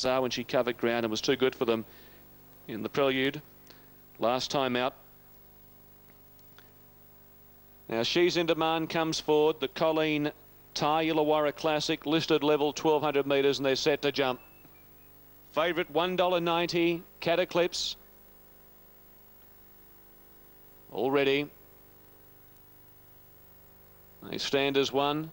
when she covered ground and was too good for them in the prelude last time out. Now She's in Demand comes forward. The Colleen Thai Illawarra Classic listed level 1200 metres and they're set to jump. Favourite $1.90 Cataclysm already. They stand as one.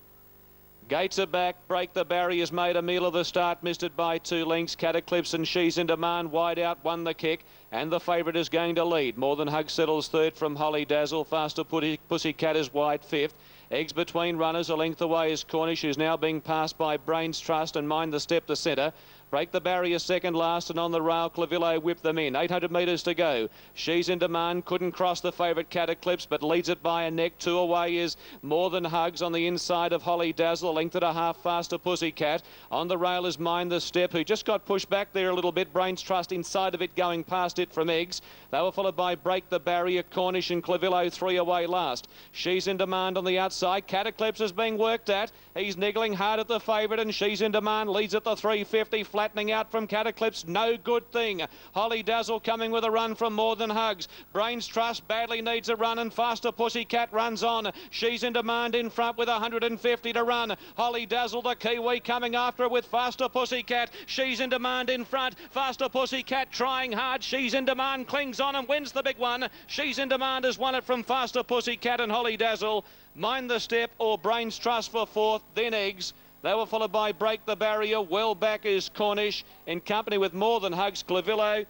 Gates are back, Break the Barriers made a meal of the start, missed it by 2 lengths. Cataclysm and She's in Demand wide out, won the kick, and the favourite is going to lead. More Than Hug settles third from Holly Dazzle. Faster Pussycat is wide fifth. Eggs between runners, a length away is Cornish, who's now being passed by Brains Trust and Mind the Step to centre. Break the Barrier second last, and on the rail Clavillo whipped them in. 800 metres to go. She's in Demand couldn't cross the favourite Cataclysm, but leads it by a neck. 2 away is More Than Hugs on the inside of Holly Dazzle. Length and a half faster Pussycat. On the rail is Mind the Step, who just got pushed back there a little bit. Brains Trust inside of it, going past it from Eggs. They were followed by Break the Barrier, Cornish and Clavillo 3 away last. She's in Demand on the outside. Cataclysm is being worked at. He's niggling hard at the favourite, and She's in Demand leads at the 350. Flattening out from Cataclysm, no good thing. Holly Dazzle coming with a run from More Than Hugs. Brains Trust badly needs a run, and Faster Pussycat runs on. She's in Demand in front with 150 to run. Holly Dazzle, the Kiwi, coming after her with Faster Pussycat. She's in Demand in front. Faster Pussycat trying hard. She's in Demand clings on and wins the big one. She's in Demand has won it from Faster Pussycat and Holly Dazzle. Mind the Step or Brains Trust for fourth, then Eggs. They were followed by Break the Barrier. Well back is Cornish, in company with More Than Hugs, Clavillo,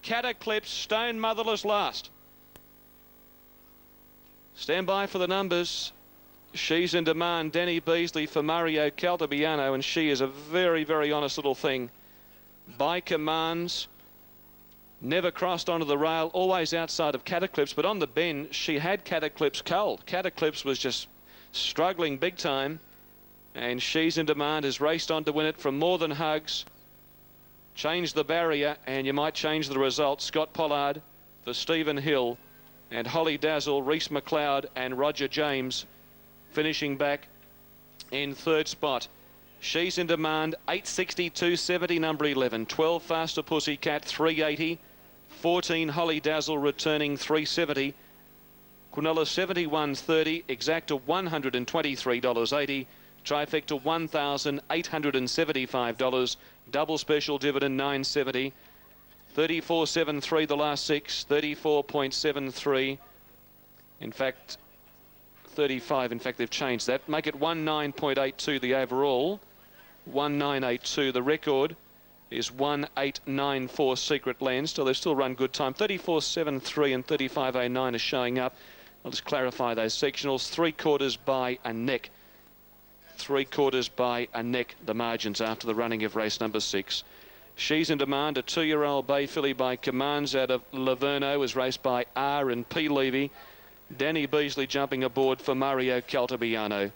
Cataclysm, Stone Motherless last. Stand by for the numbers. She's in Demand, Danny Beasley for Mario Caltabiano, and she is a very, very honest little thing. By commands, never crossed onto the rail, always outside of Cataclysm, but on the bend, she had Cataclysm cold. Cataclysm was just struggling big time. And She's in Demand has raced on to win it from More Than Hugs. Changed the barrier, and you might change the result. Scott Pollard for Stephen Hill, and Holly Dazzle, Reese McLeod and Roger James finishing back in third spot. She's in Demand, 860, 270, number 11. 12 Faster Pussycat, 380. 14 Holly Dazzle returning, 370. Quinella 71.30, Exacta $123.80. Trifecta $1,875. Double special dividend $9.70. 34.73 the last 6. 34.73. In fact, 35. In fact, they've changed that. Make it 19.82 the overall. 1982 the record is 1894 Secret Lens. So they've still run good time. 34.73 and 35.09 are showing up. I'll just clarify those sectionals. 3/4 by a neck. 3/4 by a neck, the margins after the running of race number 6. She's in Demand, a 2-year-old bay filly by commands out of Laverno, was raced by R and P. Levy. Danny Beasley jumping aboard for Mario Caltabiano.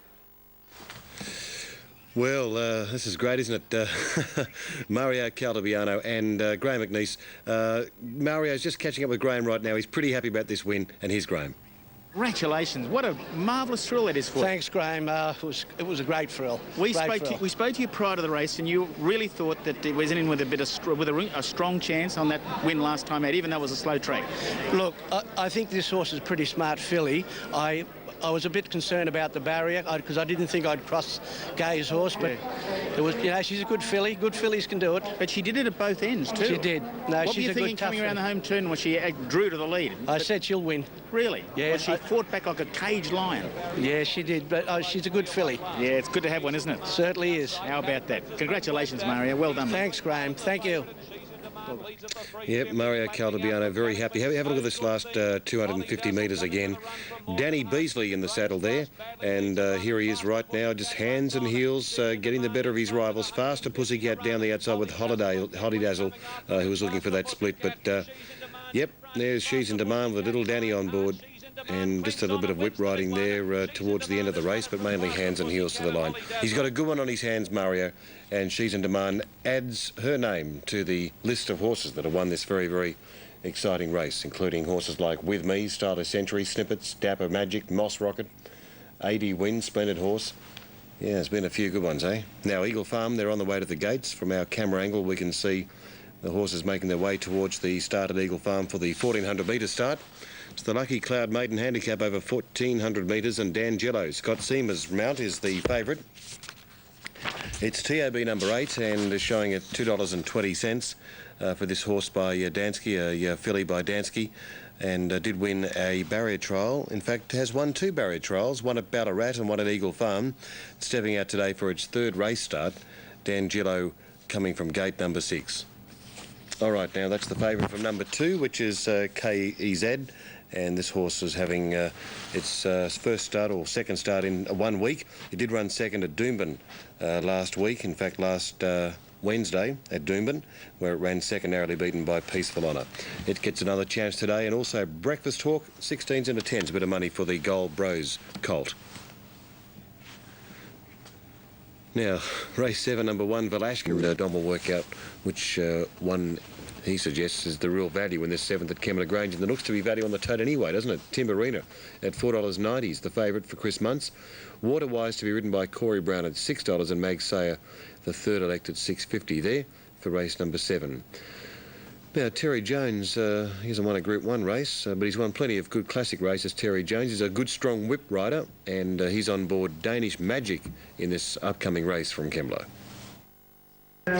Well, this is great, isn't it? Mario Caltabiano and Graham McNeice. Mario's just catching up with Graham right now. He's pretty happy about this win, and here's Graham. Congratulations. What a marvellous thrill it is for you. Thanks, Graham. It was a great thrill. We spoke to you prior to the race, and you really thought that it was in with a strong chance on that win last time out, even though it was a slow track. Look, I think this horse is a pretty smart filly. I was a bit concerned about the barrier because I didn't think I'd cross Gay's horse, but it was, you know, she's a good filly. Good fillies can do it. But she did it at both ends too. She did. No, what she's were you a thinking good tough coming around the home turn when she drew to the lead? I said she'll win. Really? Yeah. Well, she fought back like a caged lion. Yeah, she did. But she's a good filly. Yeah, it's good to have one, isn't it? Certainly is. How about that? Congratulations, Mario. Well done. Thanks, Graham. Thank you. Yep, Mario Caltabiano very happy. Have a look at this last 250 metres again. Danny Beasley in the saddle there, and here he is right now, just hands and heels, getting the better of his rivals. Faster Pussycat down the outside with Holly Dazzle, who was looking for that split. But yep, there's She's in Demand with little Danny on board. And just a little bit of whip riding there towards the end of the race, but mainly hands and heels to the line. He's got a good one on his hands, Mario, and She's in Demand adds her name to the list of horses that have won this very, very exciting race, including horses like With Me, Style of Century, Snippets, Dapper Magic, Moss Rocket, 80 Win, splendid horse. Yeah, there's been a few good ones, eh? Now, Eagle Farm, they're on the way to the gates. From our camera angle, we can see the horses making their way towards the start at Eagle Farm for the 1400-metre start. It's the Lucky Cloud maiden handicap over 1400 metres, and D'Angelo, Scott Seamer's mount, is the favourite. It's TOB number 8 and is showing at $2.20 for this horse by Dansky, a filly by Dansky, and did win a barrier trial. In fact, has won 2 barrier trials, one at Ballarat and one at Eagle Farm. Stepping out today for its 3rd race start, D'Angelo coming from gate number 6. All right, now that's the favourite from number 2, which is KEZ. And this horse is having its first start or second start in 1 week. It did run second at Doomben last week. In fact, last Wednesday at Doomben, where it ran second, narrowly beaten by Peaceful Honour. It gets another chance today, and also Breakfast Hawk, 16s into 10s, a bit of money for the Gold Bros colt. Now, race 7, number 1, Velashka. Dom will work out which one he suggests is the real value in this 7th at Kembla Grange, and there looks to be value on the tote anyway, doesn't it? Timberina at $4.90 is the favourite for Chris Muntz. Waterwise to be ridden by Corey Brown at $6, and Mag Sayer, the 3rd elect, at $6.50 there for race number 7. Now, Terry Jones, he hasn't won a Group 1 race, but he's won plenty of good classic races. Terry Jones is a good, strong whip rider, and he's on board Danish Magic in this upcoming race from Kembla.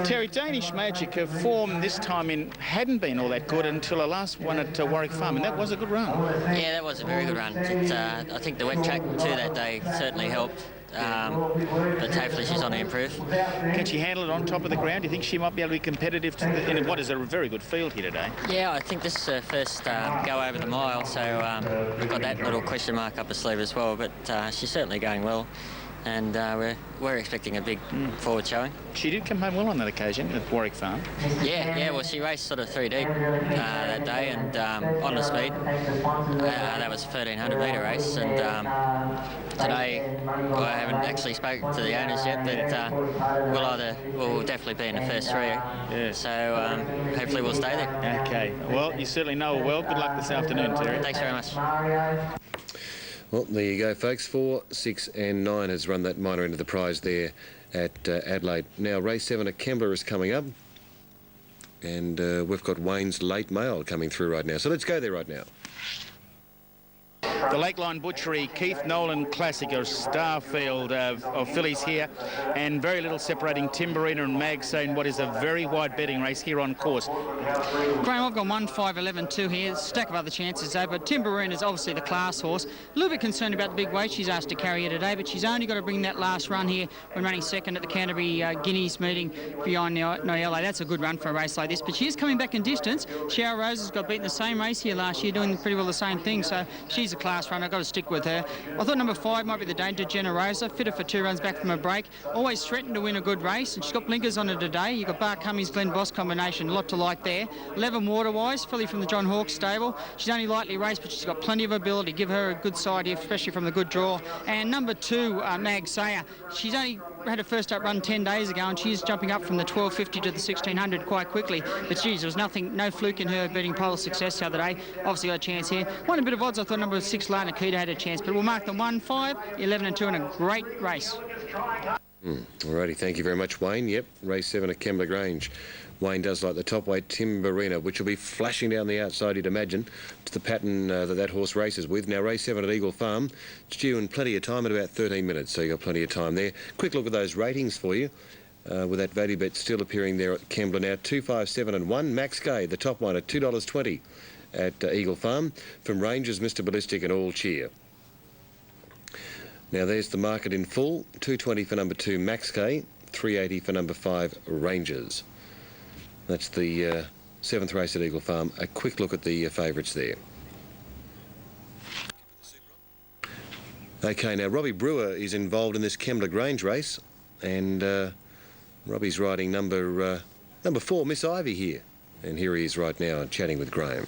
Terry, Danish Magic, her form this time in hadn't been all that good until her last one at Warwick Farm, and that was a good run. Yeah, that was a very good run. I think the wet track too that day certainly helped, but hopefully she's on to improve. Can she handle it on top of the ground? Do you think she might be able to be competitive in what is a very good field here today? Yeah, I think this is her first go over the mile, so we've got that little question mark up her sleeve as well, but she's certainly going well. And we're expecting a big forward showing. She did come home well on that occasion at Warwick Farm. Yeah, well, she raced sort of 3 deep that day, and on the speed. That was a 1300-metre race, and today I haven't actually spoken to the owners yet, but we'll definitely be in the first 3. Yeah. So hopefully we'll stay there. Okay. Well, you certainly know her well. Good luck this afternoon, Terry. Thanks very much. Well, there you go, folks. 4, 6 and 9 has run that minor end of the prize there at Adelaide. Now, race 7 at Kembla is coming up, and we've got Wayne's Late Mail coming through right now. So let's go there right now. The Lakeline Butchery Keith Nolan Classic, a star field of fillies here, and very little separating Timberina and Mag Sayer in what is a very wide betting race here on course. Graham, I've got 1, 5, 11, 2 here. Stack of other chances though, but Timberina is obviously the class horse. A little bit concerned about the big weight she's asked to carry here today, but she's only got to bring that last run here when running second at the Canterbury Guineas meeting behind Noela. That's a good run for a race like this, but she is coming back in distance. Shower Rose has got beaten the same race here last year, doing pretty well the same thing, so she's a class runner. I've got to stick with her. I thought number 5 might be the danger, Generosa, fitter for 2 runs back from a break. Always threatened to win a good race, and she's got blinkers on her today. You've got Bar Cummings, Glen Boss combination, a lot to like there. 11 Waterwise, filly from the John Hawkes stable. She's only lightly raced, but she's got plenty of ability. Give her a good side here, especially from the good draw. And number 2, Mag Sayer. She's only had her first up run 10 days ago, and she's jumping up from the 1250 to the 1600 quite quickly. But geez, there was no fluke in her beating Polar Success the other day. Obviously got a chance here. Won a bit of odds. I thought number 6, Lana Kita, had a chance, but we'll mark them 1, 5, 11 and 2 in a great race. Alrighty, thank you very much, Wayne. Yep, race 7 at Kembla Grange. Wayne does like the top weight Timberina, which will be flashing down the outside, you'd imagine. It's the pattern that horse races with. Now, race 7 at Eagle Farm. It's due in plenty of time, at about 13 minutes, so you've got plenty of time there. Quick look at those ratings for you. With that value bet still appearing there at Kembla now. 2, 5, 7 and 1. Max Gay, the top one, at $2.20 at Eagle Farm. From Rangers, Mr. Ballistic and All Cheer. Now, there's the market in full. $2.20 for number 2, Max K. $3.80 for number 5, Rangers. That's the 7th race at Eagle Farm. A quick look at the favourites there. OK, now Robbie Brewer is involved in this Kembla Grange race, and Robbie's riding number 4, Miss Ivy here. And here he is right now chatting with Graham.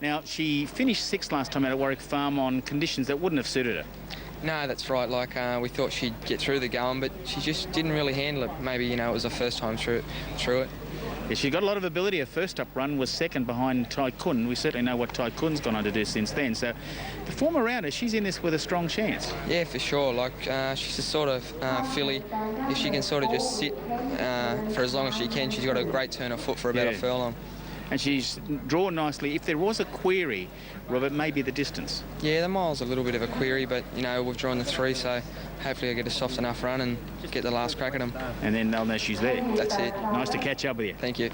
Now, she finished 6th last time out at Warwick Farm on conditions that wouldn't have suited her. No, that's right. Like, we thought she'd get through the going, but she just didn't really handle it. Maybe, you know, it was her first time through it. Yeah, she got a lot of ability. Her first up run was second behind Tai Kun. We certainly know what Tai Kun's gone on to do since then. So the form around her, she's in this with a strong chance. Yeah, for sure. Like, she's a sort of filly. If she can sort of just sit for as long as she can, she's got a great turn of foot for about a furlong. And she's drawn nicely. If there was a query, Robert, maybe the distance. Yeah, the mile's a little bit of a query, but, you know, we've drawn the 3, so hopefully I get a soft enough run and get the last crack at them. And then they'll know she's there. That's it. Nice to catch up with you. Thank you.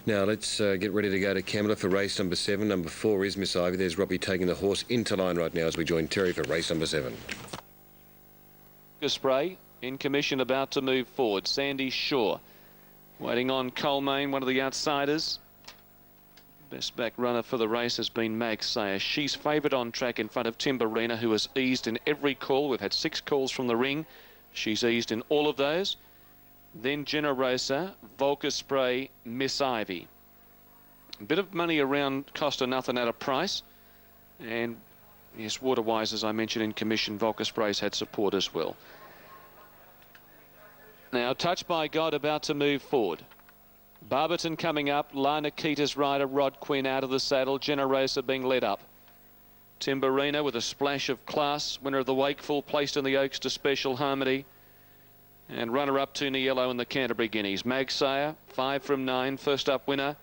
Now let's get ready to go to Kembla for race number 7. Number 4 is Miss Ivy. There's Robbie taking the horse into line right now as we join Terry for race number 7. Spray in commission, about to move forward. Sandy Shaw waiting on Colmaine, one of the outsiders. Best back runner for the race has been Mag Sayer. She's favoured on track in front of Timberina, who has eased in every call. We've had 6 calls from the ring. She's eased in all of those. Then Generosa, Volker Spray, Miss Ivy. A bit of money around, cost her nothing at a price. And yes, Waterwise, as I mentioned in commission, Volker Spray's had support as well. Now, Touched by God about to move forward. Barberton coming up. Lana Keita's rider, Rod Quinn, out of the saddle. Generosa being led up. Timberina with a splash of class. Winner of the Wakeful, placed in the Oaks to Special Harmony. And runner-up Tuna Yellow in the Canterbury Guineas. Mag Sayer, 5 from 9. First up winner,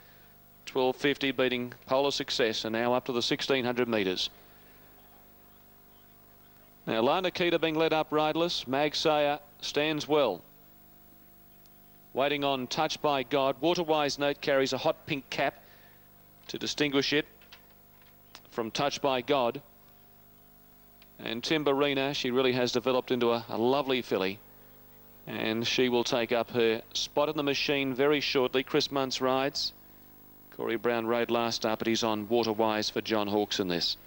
12.50, beating Polar Success. And now up to the 1,600 metres. Now, Lana Keita being led up riderless. Mag Sayer stands well. Waiting on Touched by God. Waterwise Note carries a hot pink cap to distinguish it from Touched by God. And Timberina, she really has developed into a lovely filly. And she will take up her spot in the machine very shortly. Chris Muntz rides. Corey Brown rode last up, but he's on Waterwise for John Hawkes in this.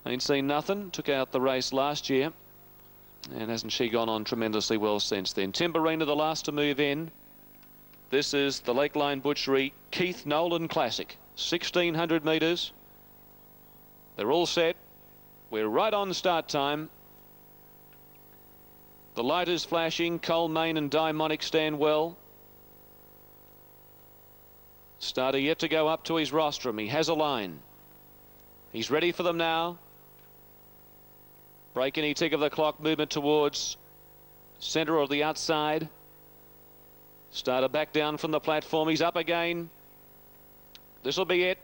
Ain't seen nothing. Took out the race last year. And hasn't she gone on tremendously well since then? Timberina, the last to move in. This is the Lakeline Butchery Keith Nolan Classic. 1,600 metres. They're all set. We're right on start time. The light is flashing. Colmaine and Daimonic stand well. Starter yet to go up to his rostrum. He has a line. He's ready for them now. Break any tick of the clock, movement towards centre or the outside. Starter back down from the platform. He's up again. This will be it.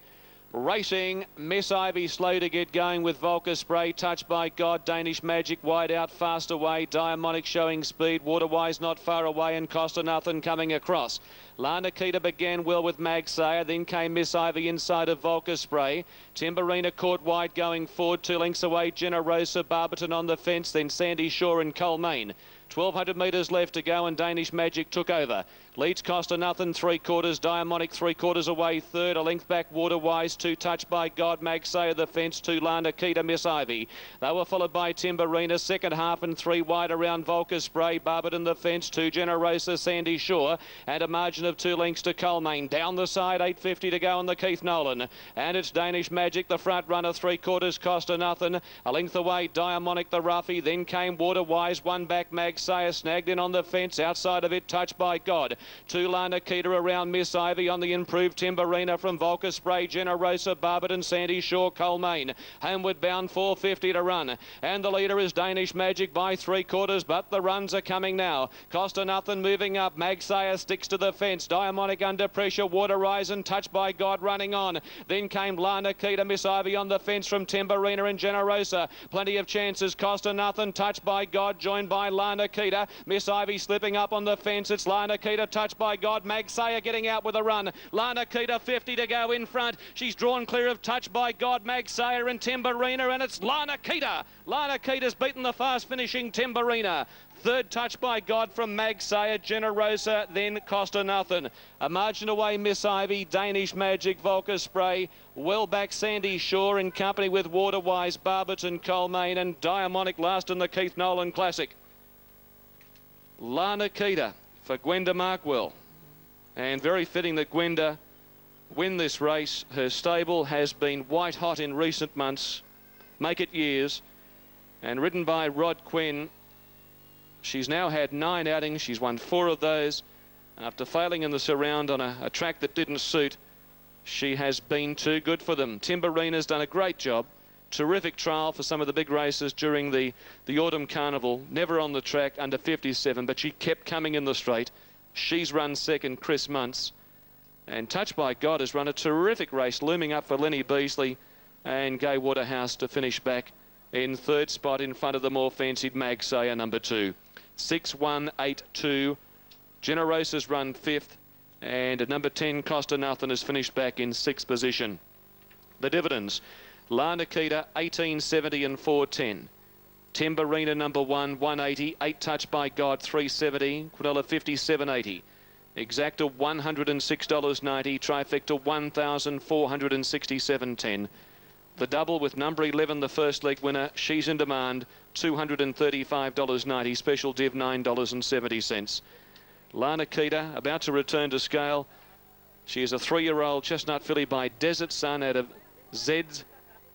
Racing, Miss Ivy slow to get going with Volker Spray. Touched by God, Danish Magic wide out, fast away. Diamonic showing speed. Waterwise not far away, and Costa Nothing coming across. Lana Keita began well with Mag Sayer. Then came Miss Ivy inside of Volker Spray. Timberina caught wide going forward. 2 lengths away. Generosa, Barberton on the fence. Then Sandy Shaw and Colmaine. 1,200 metres left to go, and Danish Magic took over. Leads Costa Nothing, 3/4. Diamonic 3/4 away, third. A length back, Waterwise. 2 Touched by God. Mag Sayer the fence. 2 Lana Keita, Miss Ivy. They were followed by Timberina. Second half and 3 wide around Volker Spray. Barberton the fence. 2 Generosa, Sandy Shaw. And a margin of 2 lengths to Colmaine. Down the side, 8.50 to go on the Keith Nolan. And it's Danish Magic, the front runner. 3/4 Costa Nothing. A length away, Diamonic the roughie. Then came Waterwise. 1 back, Mag Sayer snagged in on the fence. Outside of it, Touched by God. 2 Lana Keita around Miss Ivy. On the improved Timberina from Volker Spray. Generosa, Barberton, Sandy Shaw, Colmaine. Homeward bound, 4.50 to run. And the leader is Danish Magic by 3/4, but the runs are coming now. Costa Nothing moving up. Mag Sayer sticks to the fence. Diamonic under pressure. Waterwise and Touched by God running on. Then came Lana Keita, Miss Ivy on the fence from Timberina and Generosa. Plenty of chances. Costa Nothing, Touched by God, joined by Lana Keita. Miss Ivy slipping up on the fence. It's Lana Keita, Touched by God. Mag Sayer getting out with a run. Lana Keita 50 to go in front. She's drawn clear of Touched by God, Mag Sayer and Timberina, and it's Lana Keita. Lana Keita's beaten the fast finishing Timberina. Third, Touched by God from Mag Sayer, Generosa, then Costa Nothing. A margin away, Miss Ivy, Danish Magic, Volker Spray. Well back, Sandy Shaw in company with Waterwise, Barberton, Colmaine, and Diamonic last in the Keith Nolan Classic. Lana Keita for Gwenda Markwell. And very fitting that Gwenda win this race. Her stable has been white hot in recent months. Make it years. and ridden by Rod Quinn. She's now had 9 outings. She's won 4 of those. After failing in the surround on a track that didn't suit, she has been too good for them. Timberina's done a great job. Terrific trial for some of the big races during the Autumn Carnival. Never on the track under 57, but she kept coming in the straight. She's run second, Chris Muntz. And Touched by God has run a terrific race, looming up for Lenny Beasley and Gay Waterhouse to finish back in 3rd spot in front of the more fancied Magsayer number 2. 6-1-8-2. Generosa's run 5th, and number 10 Costa Nothing has finished back in 6th position. The dividends: La Nikita 1870 and 410. Timberina number 1 180. 8 Touched by God 370. Quinella 57.80. Exacta $106.90. Trifecta $1,467.10. The double with number 11, the first leg winner, She's in Demand, $235.90. Special div $9.70. La Nikita about to return to scale. She is a 3-year-old chestnut filly by Desert Sun out of Zeds,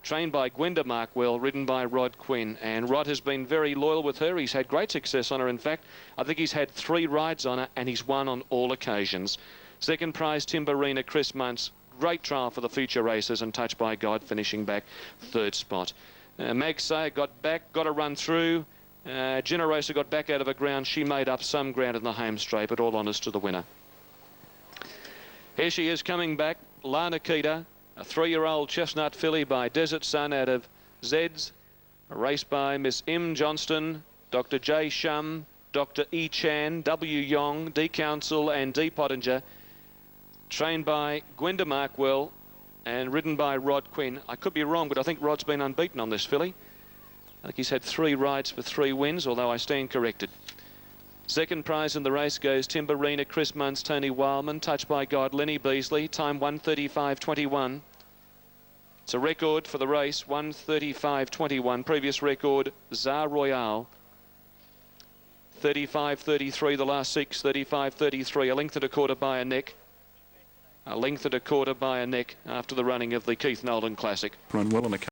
trained by Gwenda Markwell, ridden by Rod Quinn. And Rod has been very loyal with her. He's had great success on her. In fact, I think he's had 3 rides on her, and he's won on all occasions. Second prize, Timberina, Chris Muntz. Great trial for the future races, and Touched by God finishing back 3rd spot. Magsayer got back, got a run through. Generosa got back out of her ground. She made up some ground in the home straight, but all honours to the winner. Here she is coming back, La Nikita, a 3-year-old chestnut filly by Desert Sun out of Zeds, a race by Miss M. Johnston, Dr. J. Shum, Dr. E. Chan, W. Yong, D. Council and D. Pottinger, trained by Gwenda Markwell and ridden by Rod Quinn. I could be wrong, but I think Rod's been unbeaten on this filly. I think he's had 3 rides for 3 wins, although I stand corrected. Second prize in the race goes Timberina, Chris Muntz, Tony Wildman, Touched by God, Lenny Beasley, time 1:35.21. It's a record for the race, 1:35.21. Previous record, Tsar Royale, 35.33 the last 6, 35.33, a length and a quarter by a neck. A length and a quarter by a neck after the running of the Keith Nolan Classic. Run well on the